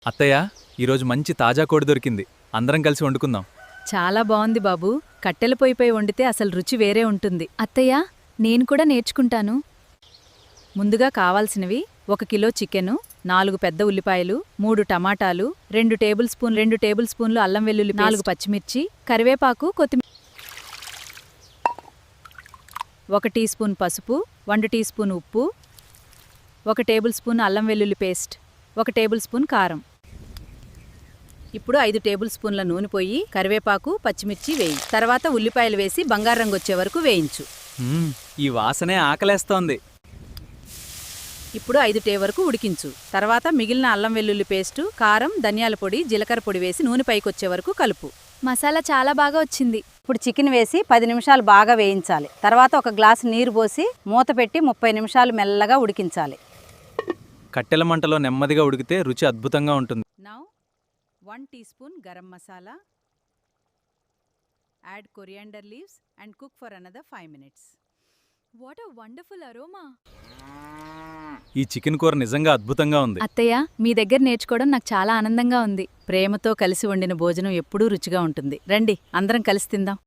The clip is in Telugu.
అత్తయ్య, ఈరోజు మంచి తాజా కోడి దొరికింది. అందరం కలిసి వండుకుందాం. చాలా బావుంది బాబూ. కట్టెల పొయ్యిపై వండితే అసలు రుచి వేరే ఉంటుంది. అత్తయ్య, నేను కూడా నేర్చుకుంటాను. ముందుగా కావాల్సినవి 1 కిలో చికెను, 4 పెద్ద ఉల్లిపాయలు, 3 టమాటాలు, 2 టేబుల్ స్పూన్లు అల్లం వెల్లుల్లి, 4 పచ్చిమిర్చి, కరివేపాకు, కొత్తిమీర, 1 టీ స్పూన్ పసుపు, 1 టీ స్పూన్ ఉప్పు, 1 టేబుల్ స్పూన్ అల్లం వెల్లుల్లి పేస్ట్, 1 టేబుల్ స్పూన్ కారం. ఇప్పుడు 5 టేబుల్ స్పూన్ల నూనె పోయి కరివేపాకు, పచ్చిమిర్చి వేయి. తర్వాత ఉల్లిపాయలు వేసి బంగారు రంగు వచ్చే వరకు వేయించు. ఈ వాసనే ఆకలేస్తోంది. ఇప్పుడు 5 టే వరకు ఉడికించు. తర్వాత మిగిలిన అల్లం వెల్లుల్లి పేస్టు, కారం, ధనియాల పొడి, జీలకర్ర పొడి వేసి నూనె పైకొచ్చే వరకు కలుపు. మసాలా చాలా బాగా వచ్చింది. ఇప్పుడు చికెన్ వేసి 10 నిమిషాలు బాగా వేయించాలి. తర్వాత 1 గ్లాసు నీరు పోసి మూత పెట్టి 30 నిమిషాలు మెల్లగా ఉడికించాలి. కట్టెల మంటలో నెమ్మదిగా ఉడికితే రుచి అద్భుతంగా ఉంటుంది. Now 1 teaspoon garam masala, add coriander leaves and cook for another 5 minutes. What a wonderful aroma. ఈ చికెన్ కూర నిజంగా అద్భుతంగా ఉంది. అత్తయ్య, మీ దగ్గర నేర్చుకోవడం నాకు చాలా ఆనందంగా ఉంది. ప్రేమతో కలిసి వండిన భోజనం ఎప్పుడూ రుచిగా ఉంటుంది. రండి, అందరం కలిసి తిందాం.